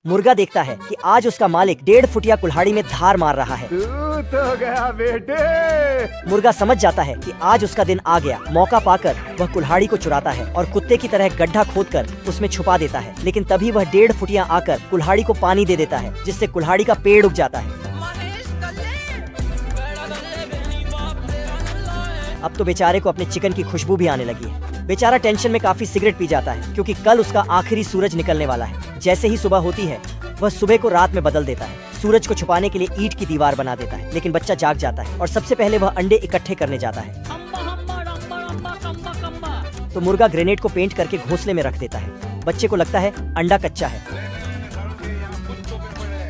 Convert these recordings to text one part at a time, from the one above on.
मुर्गा देखता है कि आज उसका मालिक 1.5 फुटिया कुल्हाड़ी में धार मार रहा है। तो गया बेटे। मुर्गा समझ जाता है कि आज उसका दिन आ गया। मौका पाकर वह कुल्हाड़ी को चुराता है और कुत्ते की तरह गड्ढा खोदकर उसमें छुपा देता है। लेकिन तभी वह 1.5 फुटिया आकर कुल्हाड़ी को पानी दे देता है, जिससे कुल्हाड़ी का पेड़ उग जाता है। अब तो बेचारे को अपने चिकन की खुशबू भी आने लगी है। बेचारा टेंशन में काफी सिगरेट पी जाता है, क्योंकि कल उसका आखिरी सूरज निकलने वाला है। जैसे ही सुबह होती है, वह सुबह को रात में बदल देता है। सूरज को छुपाने के लिए ईंट की दीवार बना देता है, लेकिन बच्चा जाग जाता है और सबसे पहले वह अंडे इकट्ठे करने जाता है। तो मुर्गा ग्रेनेड को पेंट करके घोंसले में रख देता है। बच्चे को लगता है अंडा कच्चा है,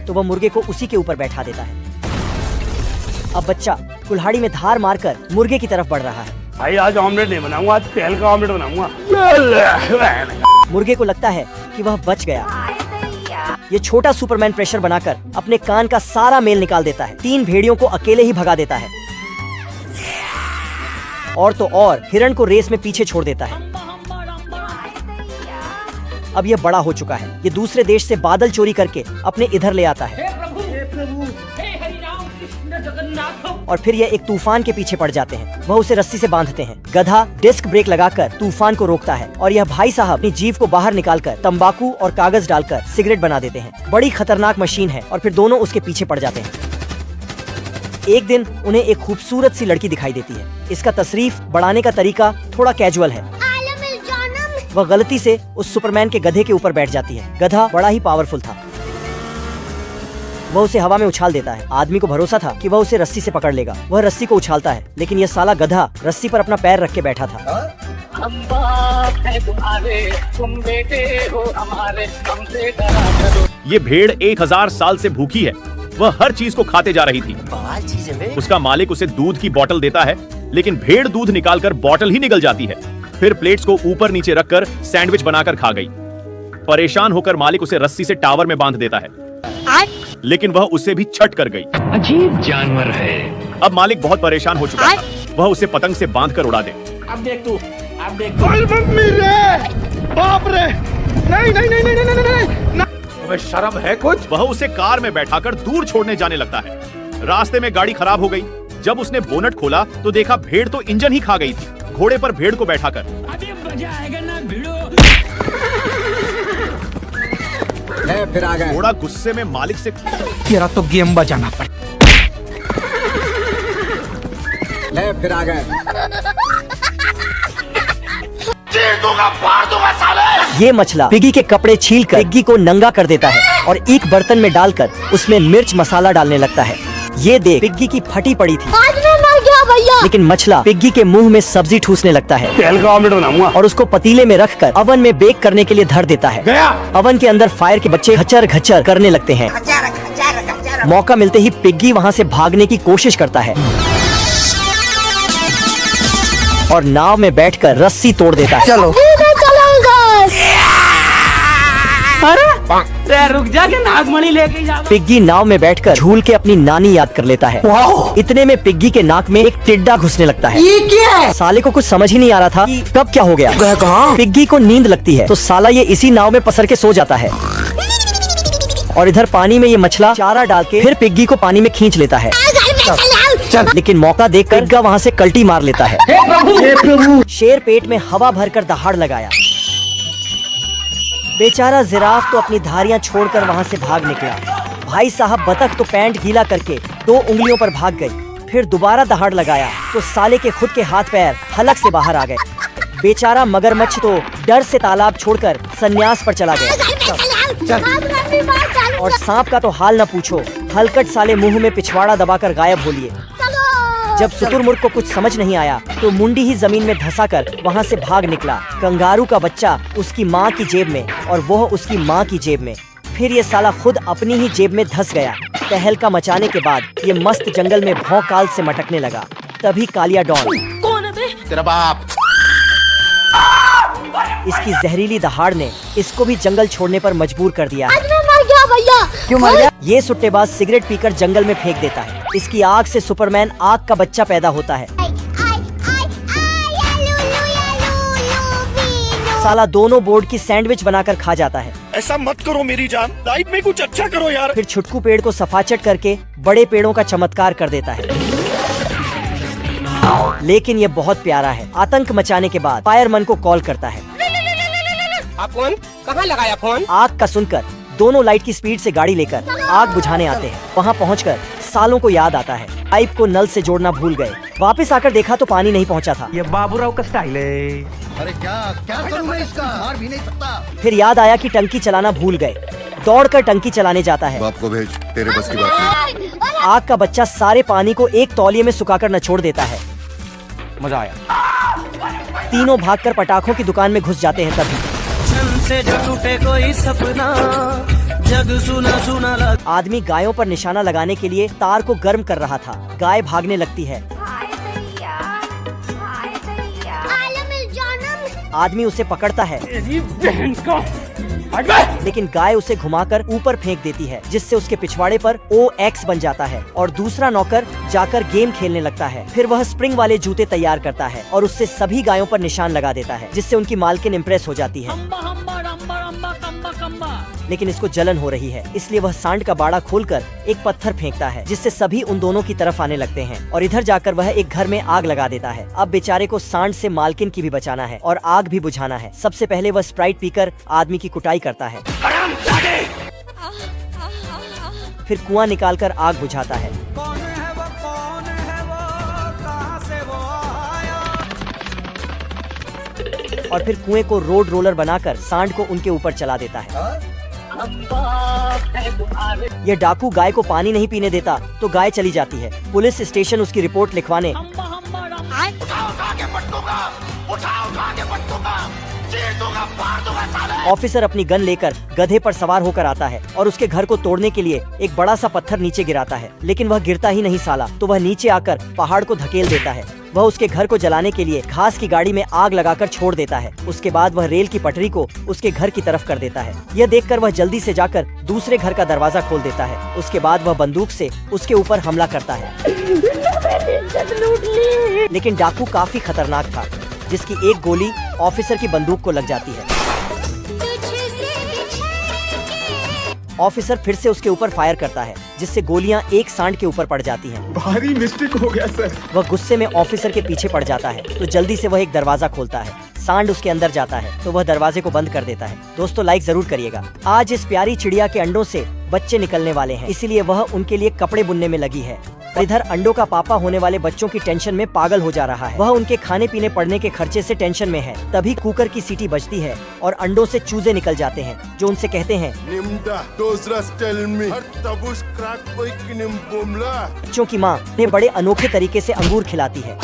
तो वह मुर्गे को उसी के ऊपर बैठा देता है। अब बच्चा कुल्हाड़ी में धार मारकर मुर्गे की तरफ बढ़ रहा है। भाई आज ऑमलेट नहीं बनाऊंगा, आज तेल का ऑमलेट बनाऊंगा। मुर्गे को लगता है कि वह बच गया। ये छोटा सुपरमैन प्रेशर बनाकर अपने कान का सारा मेल निकाल देता है। 3 भेड़ियों को अकेले ही भगा देता है और तो और हिरण को रेस में पीछे छोड़ देता है। अब यह बड़ा हो चुका है। ये दूसरे देश से बादल चोरी करके अपने इधर ले आता है और फिर यह एक तूफान के पीछे पड़ जाते हैं। वह उसे रस्सी से बांधते हैं। गधा डिस्क ब्रेक लगाकर तूफान को रोकता है और यह भाई साहब अपनी जीभ को बाहर निकालकर तंबाकू और कागज डालकर सिगरेट बना देते हैं। बड़ी खतरनाक मशीन है और फिर दोनों उसके पीछे पड़ जाते हैं। एक दिन उन्हें एक खूबसूरत सी लड़की दिखाई देती है। इसका तशरीफ बढ़ाने का तरीका थोड़ा कैजुअल है। वह गलती से उस सुपरमैन के गधे के ऊपर बैठ जाती है। गधा बड़ा ही पावरफुल था। वह उसे हवा में उछाल देता है। आदमी को भरोसा था कि वह उसे रस्सी से पकड़ लेगा। वह रस्सी को उछालता है, लेकिन यह साला गधा रस्सी पर अपना पैर रख के बैठा था। हम बाप है तुम्हारे, तुम बेटे हो हमारे, हमसे डरा करो। ये भेड़ 1000 साल से भूखी है। वह हर चीज को खाते जा रही थी। उसका मालिक उसे दूध की बोतल देता है, लेकिन भेड़ दूध निकालकर बोतल ही निगल जाती है। फिर प्लेट्स को ऊपर नीचे रखकर सैंडविच बनाकर खा गई। परेशान होकर मालिक उसे रस्सी से टावर में बांध देता है, लेकिन वह उससे भी छट कर गई। अजीब जानवर है। अब मालिक बहुत परेशान हो चुका था। वह उसे पतंग से बांधकर उड़ा दे। अब देख तू। बाप रे, नहीं। शर्म है कुछ? वह उसे कार में बैठाकर दूर छोड़ने जाने लगता है। रास्ते में गाड़ी खराब हो गई। जब उसने बोनट खोला तो देखा भेड़ तो इंजन ही खा गई थी। घोड़े पर भेड़ को बैठाकर अभी मजा आएगा ना भिड़ो। फिर आ गए। घोड़ा गुस्से में मालिक से तेरा तो गेम बजाना पड़। फिर आ गए। ये मछला पिग्गी के कपड़े छीलकर पिग्गी को नंगा कर देता है और एक बर्तन में डालकर उसमें मिर्च मसाला डालने लगता है। ये देख पिग्गी की फटी पड़ी थी। आज मैं मर गया भैया। लेकिन मछला पिग्गी के मुंह में सब्जी ठूसने लगता है। तेल का ऑमलेट बनाऊंगा और उसको पतीले में रखकर अवन में बेक करने के लिए धर देता है। गया। अवन के अंदर फायर के बच्चे घचर घचर करने लगते हैं। मौका मिलते ही पिग्गी वहाँ से भागने की कोशिश करता है और नाव में बैठकर रस्सी तोड़ देता है। चलो अरे रुक जा के नागमणि लेके जा। पिग्गी नाव में बैठकर झूल के अपनी नानी याद कर लेता है। इतने में पिग्गी के नाक में एक टिड्डा घुसने लगता है। ये क्या है? साले को कुछ समझ ही नहीं आ रहा था कि कब क्या हो गया। कहाँ? पिग्गी को नींद लगती है तो साला ये इसी नाव में पसर के सो जाता है और इधर पानी में ये मछला चारा डाल के फिर पिग्गी को पानी में खींच लेता है। लेकिन मौका देखकर पिग्गा वहाँ से कल्टी मार लेता है। शेर पेट में हवा भरकर दहाड़ लगाया। बेचारा जिराफ तो अपनी धारियां छोड़कर वहाँ से भाग निकला। भाई साहब बतख तो पैंट गीला करके 2 उंगलियों पर भाग गई। फिर दोबारा दहाड़ लगाया तो साले के खुद के हाथ पैर हलक से बाहर आ गए। बेचारा मगरमच्छ तो डर से तालाब छोड़कर संन्यास पर चला गया। और सांप का तो हाल न पूछो, हलकट साले मुंह में पिछवाड़ा दबाकर गायब हो लिए। जब शुतुरमुर्ग को कुछ समझ नहीं आया तो मुंडी ही जमीन में धंसा कर वहाँ से भाग निकला। कंगारू का बच्चा उसकी माँ की जेब में और वह उसकी माँ की जेब में। फिर ये साला खुद अपनी ही जेब में धंस गया। तहलका मचाने के बाद ये मस्त जंगल में भौकाल से मटकने लगा। तभी कालिया डॉन, कौन है बे? तेरा बाप। इसकी जहरीली दहाड़ ने इसको भी जंगल छोड़ने पर मजबूर कर दिया। आज मैं मर गया भैया। क्यों मर गया? ये सुट्टेबाज सिगरेट पीकर जंगल में फेंक देता है। इसकी आग से सुपरमैन आग का बच्चा पैदा होता है। साला दोनों बोर्ड की सैंडविच बनाकर खा जाता है। ऐसा मत करो मेरी जान, लाइफ में कुछ अच्छा करो यार। फिर छुटकू पेड़ को सफाचट करके बड़े पेड़ों का चमत्कार कर देता है। लेकिन ये बहुत प्यारा है। आतंक मचाने के बाद फायरमैन को कॉल करता है। फोन कहाँ लगाया फोन? आग का सुनकर दोनों लाइट की स्पीड से गाड़ी लेकर आग बुझाने आते हैं। वहाँ पहुँचकर सालों को याद आता है पाइप को नल से जोड़ना भूल गए। वापस आकर देखा तो पानी नहीं पहुँचा था। ये बाबूराव का स्टाइल है। अरे क्या करूं मैं इसका? मार भी नहीं सकता। फिर याद आया कि टंकी चलाना भूल गए। दौड़कर टंकी चलाने जाता है। बाप को भेज, तेरे बस की बात नहीं। आग का बच्चा सारे पानी को एक तौलिए में सुखाकर निचोड़ देता है। मजा आया। तीनों भागकर पटाखों की दुकान में घुस जाते हैं। तभी से जो टूटे कोई सपना, जग सुना सुना लग। आदमी गायों पर निशाना लगाने के लिए तार को गर्म कर रहा था। गाय भागने लगती है। आदमी उसे पकड़ता है, लेकिन गाय उसे घुमाकर ऊपर फेंक देती है, जिससे उसके पिछवाड़े पर OX बन जाता है और दूसरा नौकर जाकर गेम खेलने लगता है। फिर वह स्प्रिंग वाले जूते तैयार करता है और उससे सभी गायों पर निशान लगा देता है, जिससे उनकी मालकिन इम्प्रेस हो जाती है। लेकिन इसको जलन हो रही है, इसलिए वह सांड का बाड़ा खोलकर एक पत्थर फेंकता है, जिससे सभी उन दोनों की तरफ आने लगते हैं और इधर जाकर वह एक घर में आग लगा देता है। अब बेचारे को सांड से मालकिन की भी बचाना है और आग भी बुझाना है। सबसे पहले वह स्प्राइट पीकर आदमी की कुटाई करता है। फिर कुआं निकालकर आग बुझाता है। और फिर कुएं को रोड रोलर बनाकर सांड को उनके ऊपर चला देता है। ये डाकू गाय को पानी नहीं पीने देता तो गाय चली जाती है। पुलिस स्टेशन उसकी रिपोर्ट लिखवाने ऑफिसर अपनी गन लेकर गधे पर सवार होकर आता है और उसके घर को तोड़ने के लिए एक बड़ा सा पत्थर नीचे गिराता है, लेकिन वह गिरता ही नहीं साला, तो वह नीचे आकर पहाड़ को धकेल देता है। वह उसके घर को जलाने के लिए घास की गाड़ी में आग लगाकर छोड़ देता है। उसके बाद वह रेल की पटरी को उसके घर की तरफ कर देता है। यह देखकर वह जल्दी से जाकर दूसरे घर का दरवाजा खोल देता है। उसके बाद वह बंदूक से उसके ऊपर हमला करता है। लेकिन डाकू काफी खतरनाक था, जिसकी एक गोली ऑफिसर की बंदूक को लग जाती है। ऑफिसर फिर से उसके ऊपर फायर करता है, जिससे गोलियां एक सांड के ऊपर पड़ जाती हैं। भारी मिस्टेक हो गया सर। वह गुस्से में ऑफिसर के पीछे पड़ जाता है, तो जल्दी से वह एक दरवाजा खोलता है। सांड उसके अंदर जाता है तो वह दरवाजे को बंद कर देता है। दोस्तों लाइक जरूर करिएगा। आज इस प्यारी चिड़िया के अंडों से बच्चे निकलने वाले हैं, इसीलिए वह उनके लिए कपड़े बुनने में लगी है। इधर अंडों का पापा होने वाले बच्चों की टेंशन में पागल हो जा रहा है। वह उनके खाने पीने पड़ने के खर्चे से टेंशन में है। तभी कुकर की सीटी बजती है और अंडों से चूजे निकल जाते हैं, जो उनसे कहते हैं बच्चों की माँ उन्हें बड़े अनोखे तरीके से अंगूर खिलाती है।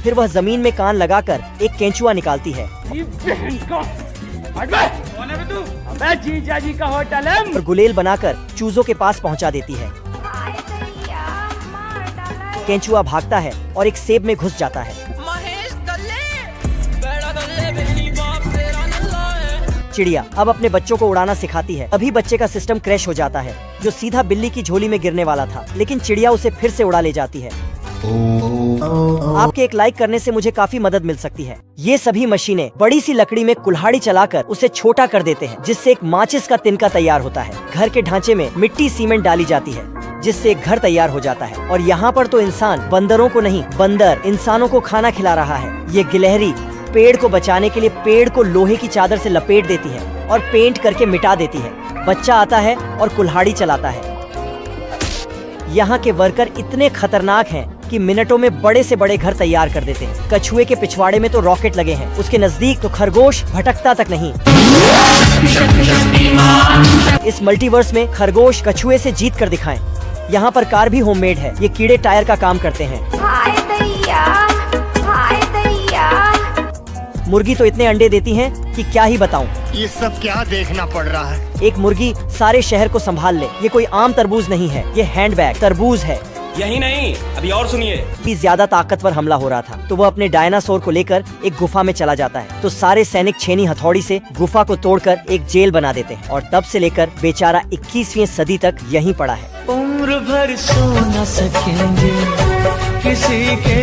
फिर वह जमीन में कान लगाकर एक केंचुआ निकालती है जीजा जी का होटल है और गुलेल बनाकर चूजों के पास पहुंचा देती है। केंचुआ भागता है और एक सेब में घुस जाता है। चिड़िया अब अपने बच्चों को उड़ाना सिखाती है। अभी बच्चे का सिस्टम क्रैश हो जाता है, जो सीधा बिल्ली की झोली में गिरने वाला था, लेकिन चिड़िया उसे फिर से उड़ा ले जाती है। आपके एक लाइक करने से मुझे काफी मदद मिल सकती है। ये सभी मशीनें बड़ी सी लकड़ी में कुल्हाड़ी चलाकर उसे छोटा कर देते हैं, जिससे एक माचिस का तिनका तैयार होता है। घर के ढांचे में मिट्टी सीमेंट डाली जाती है, जिससे एक घर तैयार हो जाता है। और यहाँ पर तो इंसान बंदरों को नहीं, बंदर इंसानों को खाना खिला रहा है। ये गिलहरी पेड़ को बचाने के लिए पेड़ को लोहे की चादर से लपेट देती है और पेंट करके मिटा देती है। बच्चा आता है और कुल्हाड़ी चलाता है। यहाँ के वर्कर इतने खतरनाक हैं कि मिनटों में बड़े से बड़े घर तैयार कर देते हैं। कछुए के पिछवाड़े में तो रॉकेट लगे हैं, उसके नजदीक तो खरगोश भटकता तक नहीं। इस मल्टीवर्स में खरगोश कछुए से जीत कर दिखाएं। यहाँ पर कार भी होममेड है। ये कीड़े टायर का काम करते हैं। मुर्गी तो इतने अंडे देती हैं कि क्या ही बताऊं। ये सब क्या देखना पड़ रहा है। एक मुर्गी सारे शहर को संभाल ले। ये कोई आम तरबूज नहीं है, ये हैंडबैग तरबूज है। यही नहीं, अभी और सुनिए। भी ज्यादा ताकतवर हमला हो रहा था, तो वह अपने डायनासोर को लेकर एक गुफा में चला जाता है। तो सारे सैनिक छेनी हथौड़ी से गुफा को तोड़कर एक जेल बना देते हैं और तब से लेकर बेचारा 21वीं सदी तक यहीं पड़ा है। उम्र भर सो न सकेंगे किसी के